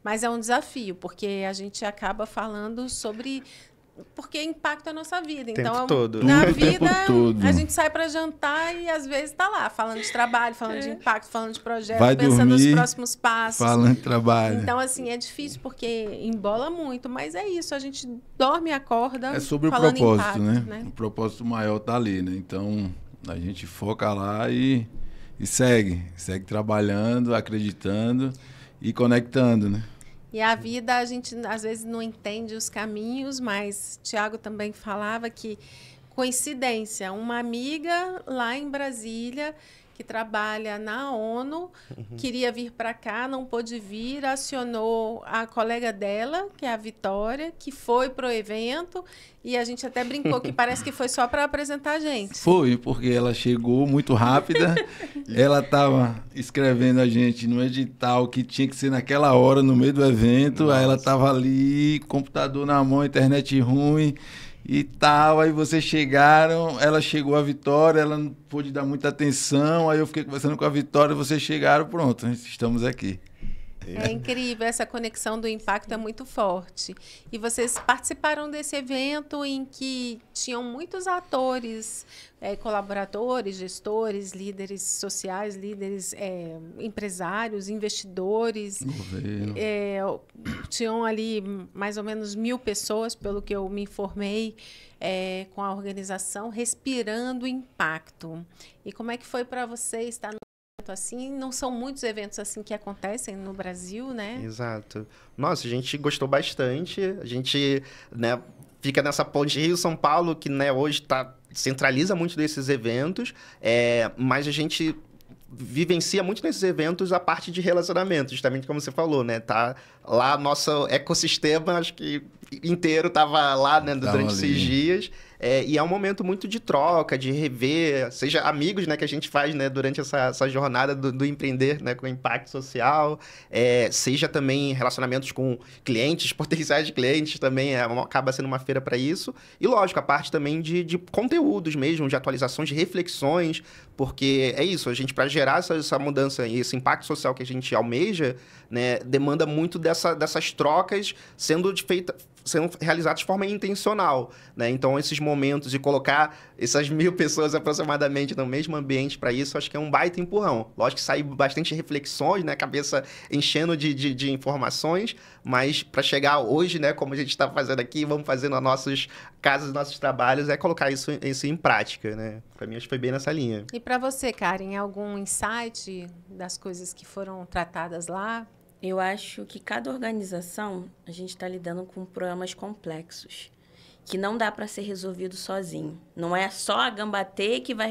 Mas é um desafio, porque a gente acaba falando sobre... Porque impacta a nossa vida. Tempo Então, todo. na O vida, tempo todo. a gente sai para jantar e às vezes está lá, falando de trabalho, falando de impacto, falando de projeto, Vai pensando dormir, nos próximos passos. Falando de trabalho. Então, assim, é difícil porque embola muito, mas é isso, a gente dorme e acorda É sobre o falando propósito, impacto, né? O propósito maior tá ali, né? Então, a gente foca lá e segue trabalhando, acreditando e conectando, né? E a vida, a gente às vezes não entende os caminhos, mas Tiago também falava que, coincidência, uma amiga lá em Brasília, que trabalha na ONU, queria vir para cá, não pôde vir, acionou a colega dela, que é a Vitória, que foi para o evento, e a gente até brincou que parece que foi só para apresentar a gente. Foi, porque ela chegou muito rápida, ela estava escrevendo a gente no edital que tinha que ser naquela hora, no meio do evento. Nossa. Aí ela estava ali, computador na mão, internet ruim e tal. Aí vocês chegaram, ela chegou a Vitória, ela não pôde dar muita atenção, aí eu fiquei conversando com a Vitória, vocês chegaram, pronto, estamos aqui. É incrível, essa conexão do impacto é muito forte. E vocês participaram desse evento em que tinham muitos atores, colaboradores, gestores, líderes sociais, líderes empresários, investidores. Tinham ali mais ou menos 1.000 pessoas, pelo que eu me informei, com a organização, respirando impacto. E como é que foi para você estar no assim? Não são muitos eventos assim que acontecem no Brasil, né? Exato. Nossa, a gente gostou bastante. A gente, né, fica nessa ponte Rio-São Paulo, que, né, hoje centraliza muito desses eventos, mas a gente vivencia muito nesses eventos a parte de relacionamento, justamente como você falou, né? Tá lá, nosso ecossistema, acho que inteiro estava lá, né, durante esses dias. E é um momento muito de troca, de rever, seja amigos, né, que a gente faz, né, durante essa jornada do empreender, né, com impacto social, seja também relacionamentos com clientes, potenciais clientes também, acaba sendo uma feira para isso. E, lógico, a parte também de conteúdos mesmo, de atualizações, de reflexões, porque é isso, a gente, para gerar essa mudança e esse impacto social que a gente almeja, né, demanda muito dessas trocas sendo realizadas de forma intencional, né? Então, esses momentos de colocar essas 1.000 pessoas aproximadamente no mesmo ambiente para isso, acho que é um baita empurrão. Lógico que sai bastante reflexões, né? Cabeça enchendo de informações, mas para chegar hoje, né? Como a gente está fazendo aqui, vamos fazer nas nossas casas, nossos trabalhos, colocar isso em prática, né? Para mim, acho que foi bem nessa linha. E para você, Karen, algum insight das coisas que foram tratadas lá? Eu acho que cada organização, a gente está lidando com problemas complexos, que não dá para ser resolvido sozinho. Não é só a Gambatê que vai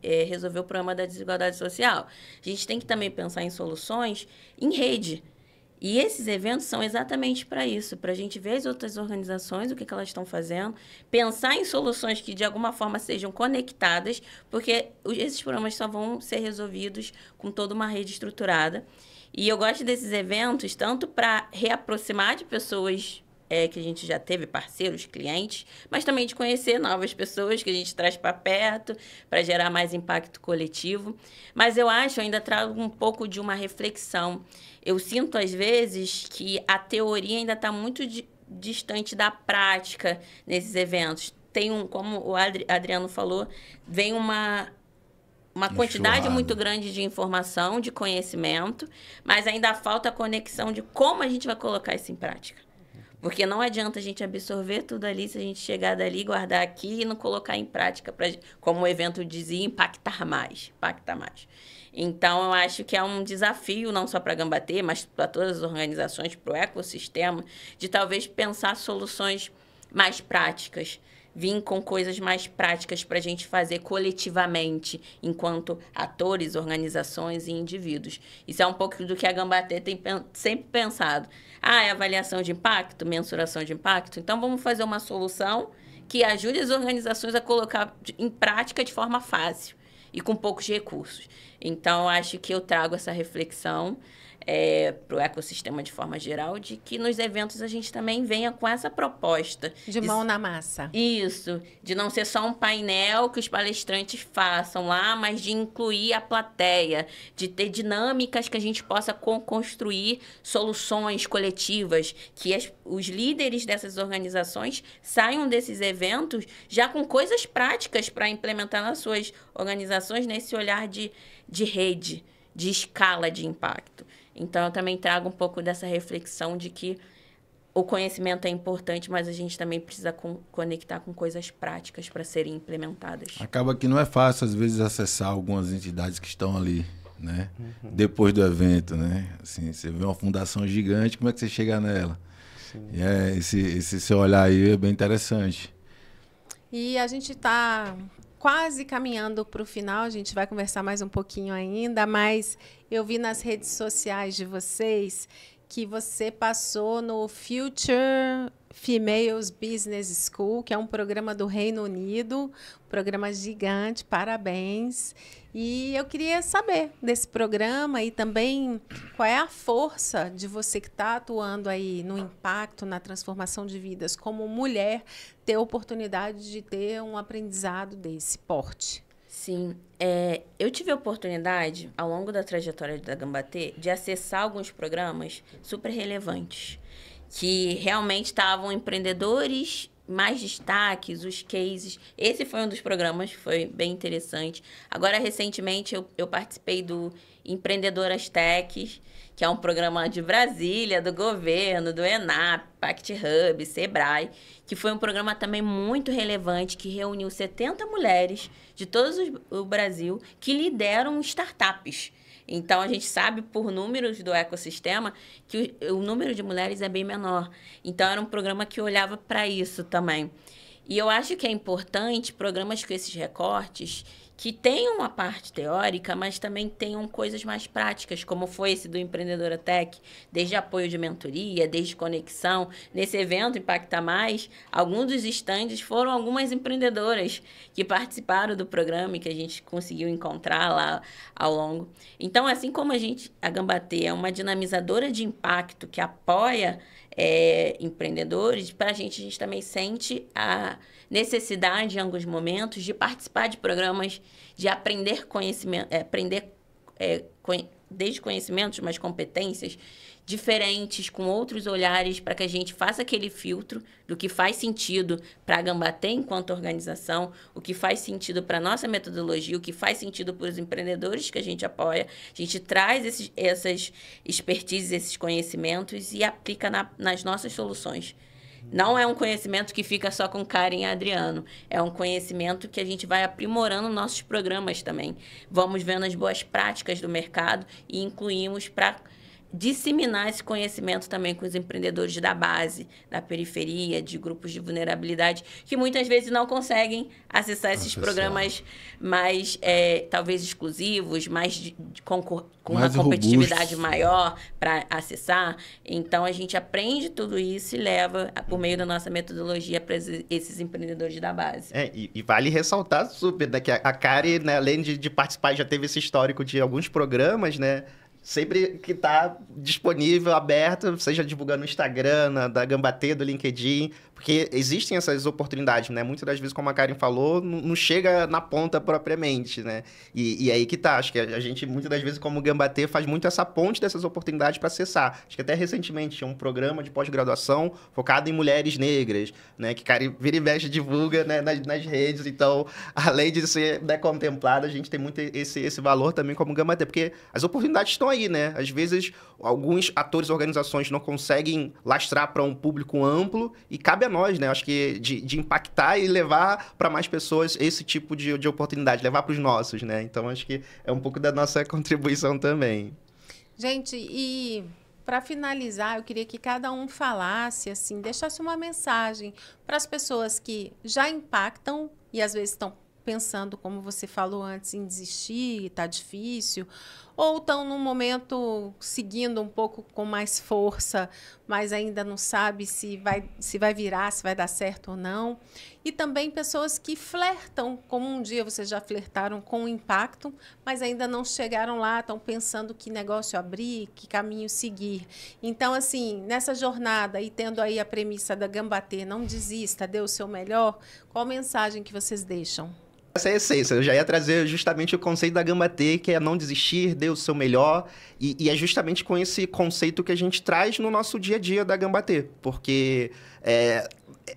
resolver o problema da desigualdade social. A gente tem que também pensar em soluções em rede. E esses eventos são exatamente para isso, para a gente ver as outras organizações, o que elas estão fazendo, pensar em soluções que, de alguma forma, sejam conectadas, porque esses problemas só vão ser resolvidos com toda uma rede estruturada. E eu gosto desses eventos tanto para reaproximar de pessoas que a gente já teve, parceiros, clientes, mas também de conhecer novas pessoas que a gente traz para perto, para gerar mais impacto coletivo. Mas eu ainda trago um pouco de uma reflexão. Eu sinto, às vezes, que a teoria ainda está muito distante da prática nesses eventos. Tem como o Adriano falou, vem uma uma quantidade muito grande de informação, de conhecimento, mas ainda falta a conexão de como a gente vai colocar isso em prática. Porque não adianta a gente absorver tudo ali se a gente chegar dali, guardar aqui e não colocar em prática, como o evento dizia, impactar mais. Então, eu acho que é um desafio, não só para a Gambatê, mas para todas as organizações, para o ecossistema, de talvez pensar soluções mais práticas, vir com coisas mais práticas para a gente fazer coletivamente, enquanto atores, organizações e indivíduos. Isso é um pouco do que a Gambatê tem sempre pensado. É avaliação de impacto, mensuração de impacto? Então, vamos fazer uma solução que ajude as organizações a colocar em prática de forma fácil e com poucos recursos. Então, eu acho que eu trago essa reflexão para o ecossistema de forma geral, de que nos eventos a gente também venha com essa proposta. De mão na massa. Isso, de não ser só um painel que os palestrantes façam lá, mas de incluir a plateia, de ter dinâmicas que a gente possa construir soluções coletivas, que os líderes dessas organizações saiam desses eventos já com coisas práticas para implementar nas suas organizações, nesse olhar de rede, de escala de impacto. Então, eu também trago um pouco dessa reflexão de que o conhecimento é importante, mas a gente também precisa conectar com coisas práticas para serem implementadas. Acaba que não é fácil, às vezes, acessar algumas entidades que estão ali, né? Depois do evento, né? Assim, você vê uma fundação gigante, como é que você chega nela? Sim. E esse seu olhar aí é bem interessante. E a gente está quase caminhando para o final, a gente vai conversar mais um pouquinho ainda, mas eu vi nas redes sociais de vocês que você passou no Future Females Business School, que é um programa do Reino Unido, um programa gigante, parabéns. E eu queria saber desse programa e também qual é a força de você que está atuando aí no impacto, na transformação de vidas, como mulher, ter a oportunidade de ter um aprendizado desse porte. Sim, eu tive a oportunidade, ao longo da trajetória da Gambatê, de acessar alguns programas super relevantes, que realmente estavam empreendedores, mais destaques, os cases. Esse foi um dos programas que foi bem interessante. Agora, recentemente, eu participei do Empreendedoras Techs, que é um programa de Brasília, do governo, do ENAP, Pact Hub, Sebrae, que foi um programa também muito relevante, que reuniu 70 mulheres de todo o Brasil que lideram startups. Então, a gente sabe, por números do ecossistema, que o número de mulheres é bem menor. Então, era um programa que olhava para isso também. E eu acho que é importante programas com esses recortes que tenham uma parte teórica, mas também tenham coisas mais práticas, como foi esse do Empreendedora Tech, desde apoio de mentoria, desde conexão. Nesse evento Impacta Mais, alguns dos estandes foram algumas empreendedoras que participaram do programa e que a gente conseguiu encontrar lá ao longo. Então, assim como a Gambatê é uma dinamizadora de impacto que apoia empreendedores, para a gente também sente a necessidade, em alguns momentos, de participar de programas de aprender conhecimento, desde conhecimentos, mas competências diferentes, com outros olhares, para que a gente faça aquele filtro do que faz sentido para a Gambatê enquanto organização, o que faz sentido para a nossa metodologia, o que faz sentido para os empreendedores que a gente apoia. A gente traz essas expertises, esses conhecimentos e aplica nas nossas soluções. Não é um conhecimento que fica só com Karen e Adriano. É um conhecimento que a gente vai aprimorando nossos programas também. Vamos vendo as boas práticas do mercado e incluímos para disseminar esse conhecimento também com os empreendedores da base, da periferia, de grupos de vulnerabilidade, que muitas vezes não conseguem acessar esses programas mais, talvez, exclusivos, mais com mais uma competitividade robustos, maior para acessar. Então, a gente aprende tudo isso e leva, por meio da nossa metodologia, para esses empreendedores da base. E vale ressaltar super, né, que a Kari, né, além de participar, já teve esse histórico de alguns programas, né? sempre que está disponível, aberto, seja divulgando no Instagram, da Gambatê, do LinkedIn, porque existem essas oportunidades, né? Muitas das vezes, como a Karen falou, não chega na ponta propriamente, né? E aí que tá, acho que a gente, muitas das vezes, como Gambatê, faz muito essa ponte dessas oportunidades para acessar. Acho que até recentemente tinha um programa de pós-graduação focado em mulheres negras, né? Que, cara, vira e mexe divulga, né? nas redes. Então, além de ser, né, contemplado, a gente tem muito esse valor também como Gambatê, porque as oportunidades estão aí, né? Às vezes, alguns atores e organizações não conseguem lastrar para um público amplo e cabe a nós, né? Acho que de impactar e levar para mais pessoas esse tipo de oportunidade, levar para os nossos, né? Então, acho que é um pouco da nossa contribuição também. Gente, e para finalizar, eu queria que cada um falasse, assim, deixasse uma mensagem para as pessoas que já impactam e às vezes estão pensando, como você falou antes, em desistir, está difícil, ou estão num momento seguindo um pouco com mais força, mas ainda não sabe se vai virar, se vai dar certo ou não. E também pessoas que flertam, como um dia vocês já flertaram com o impacto, mas ainda não chegaram lá, estão pensando que negócio abrir, que caminho seguir. Então, assim, nessa jornada e tendo aí a premissa da Gambatê, não desista, dê o seu melhor, qual mensagem que vocês deixam? Essa é a essência. Eu já ia trazer justamente o conceito da Gambatê, que é não desistir, dê o seu melhor. E é justamente com esse conceito que a gente traz no nosso dia a dia da Gambatê. Porque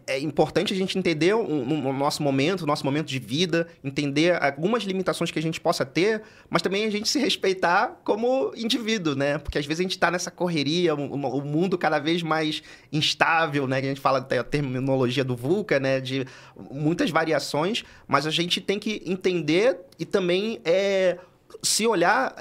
é importante a gente entender o nosso momento de vida, entender algumas limitações que a gente possa ter, mas também a gente se respeitar como indivíduo, né? Porque às vezes a gente está nessa correria, o mundo cada vez mais instável, né? Que a gente fala a terminologia do VUCA, né? De muitas variações, mas a gente tem que entender e também se olhar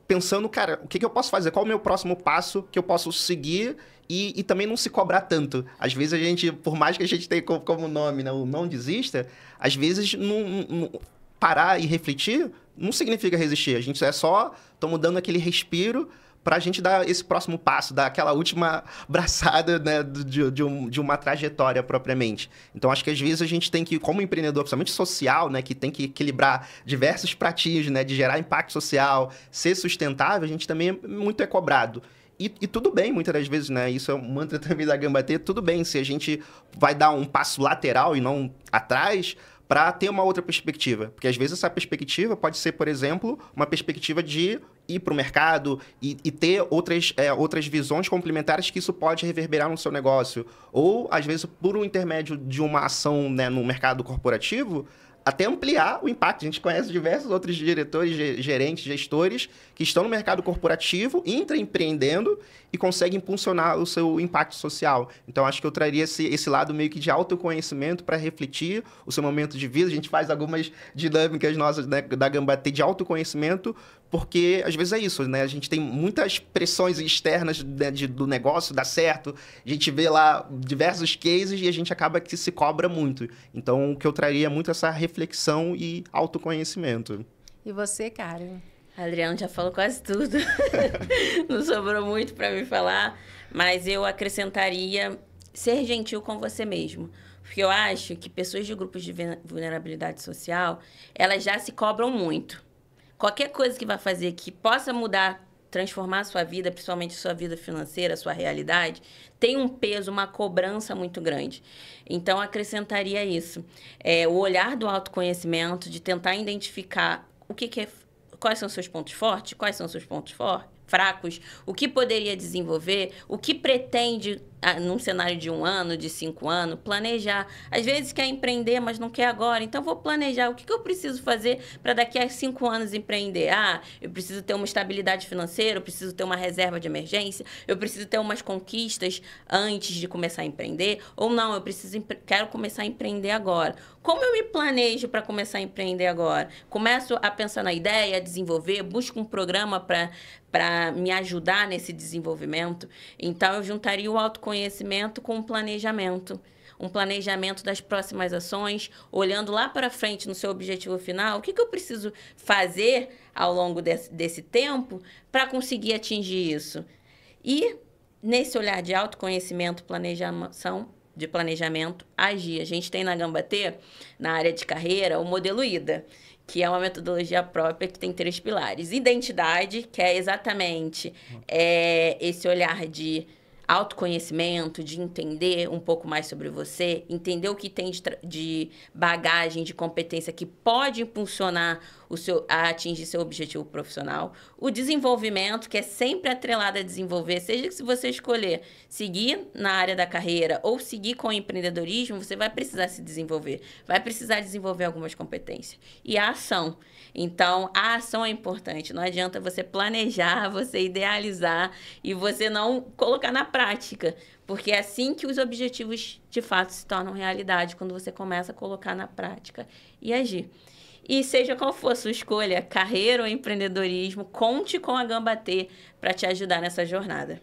pensando, cara, o que eu posso fazer? Qual é o meu próximo passo que eu posso seguir? E também não se cobrar tanto. Às vezes a gente, por mais que a gente tenha como nome, né, o não desista, às vezes não parar e refletir não significa resistir. A gente estamos dando aquele respiro para a gente dar esse próximo passo, dar aquela última braçada, né, de uma trajetória propriamente. Então, acho que às vezes a gente tem que, como empreendedor, principalmente social, né, que tem que equilibrar diversos pratinhos, né, de gerar impacto social, ser sustentável, a gente também muito é cobrado. E tudo bem, muitas das vezes, né? Isso é um mantra também da Gambatê. Tudo bem se a gente vai dar um passo lateral e não atrás para ter uma outra perspectiva. Porque, às vezes, essa perspectiva pode ser, por exemplo, uma perspectiva de ir para o mercado e ter outras visões complementares que isso pode reverberar no seu negócio. Ou, às vezes, por um intermédio de uma ação, né, no mercado corporativo, até ampliar o impacto. A gente conhece diversos outros diretores, gerentes, gestores que estão no mercado corporativo, intraempreendendo e conseguem impulsionar o seu impacto social. Então, acho que eu traria esse lado meio que de autoconhecimento para refletir o seu momento de vida. A gente faz algumas dinâmicas nossas, né, da Gambatê de autoconhecimento, porque às vezes é isso, né? A gente tem muitas pressões externas, né, do negócio dar certo, a gente vê lá diversos cases e a gente acaba que se cobra muito. Então, o que eu traria é muito essa reflexão e autoconhecimento. E você, Karen? Adriano já falou quase tudo. Não sobrou muito para me falar, mas eu acrescentaria ser gentil com você mesmo. Porque eu acho que pessoas de grupos de vulnerabilidade social, elas já se cobram muito. Qualquer coisa que vai fazer que possa mudar, transformar a sua vida, principalmente a sua vida financeira, a sua realidade, tem um peso, uma cobrança muito grande. Então, acrescentaria isso. O olhar do autoconhecimento, de tentar identificar quais são os seus pontos fortes, quais são os seus pontos fracos, o que poderia desenvolver, o que pretende, num cenário de 1 ano, de 5 anos, planejar. Às vezes quer empreender, mas não quer agora. Então, vou planejar o que eu preciso fazer para daqui a 5 anos empreender. Eu preciso ter uma estabilidade financeira, eu preciso ter uma reserva de emergência, eu preciso ter umas conquistas antes de começar a empreender. Ou não, quero começar a empreender agora. Como eu me planejo para começar a empreender agora? Começo a pensar na ideia, a desenvolver, busco um programa para me ajudar nesse desenvolvimento. Então, eu juntaria o autoconhecimento com o planejamento. Um planejamento das próximas ações, olhando lá para frente no seu objetivo final, o que eu preciso fazer ao longo desse tempo para conseguir atingir isso. E, nesse olhar de autoconhecimento, planejação, de planejamento, agir. A gente tem na Gambatê, na área de carreira, o modelo IDA, que é uma metodologia própria que tem 3 pilares. Identidade, que é exatamente esse olhar de autoconhecimento, de entender um pouco mais sobre você, entender o que tem de bagagem, de competência que pode impulsionar a atingir seu objetivo profissional. O desenvolvimento, que é sempre atrelado a desenvolver, seja que se você escolher seguir na área da carreira ou seguir com o empreendedorismo, você vai precisar se desenvolver, vai precisar desenvolver algumas competências. E a ação. Então, a ação é importante. Não adianta você planejar, você idealizar e você não colocar na prática. Porque é assim que os objetivos, de fato, se tornam realidade, quando você começa a colocar na prática e agir. E seja qual for a sua escolha, carreira ou empreendedorismo, conte com a Gambatê para te ajudar nessa jornada.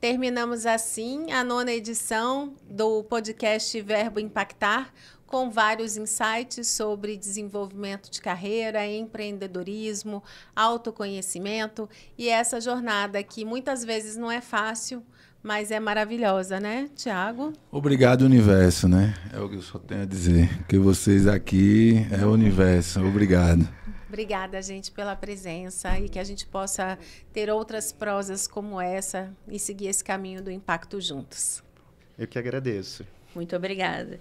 Terminamos assim a 9ª edição do podcast Verbo Impactar, com vários insights sobre desenvolvimento de carreira, empreendedorismo, autoconhecimento e essa jornada que muitas vezes não é fácil, mas é maravilhosa, né, Tiago? Obrigado, universo, né? É o que eu só tenho a dizer. Que vocês aqui é o universo. Obrigado. Obrigada, gente, pela presença e que a gente possa ter outras prosas como essa e seguir esse caminho do impacto juntos. Eu que agradeço. Muito obrigada.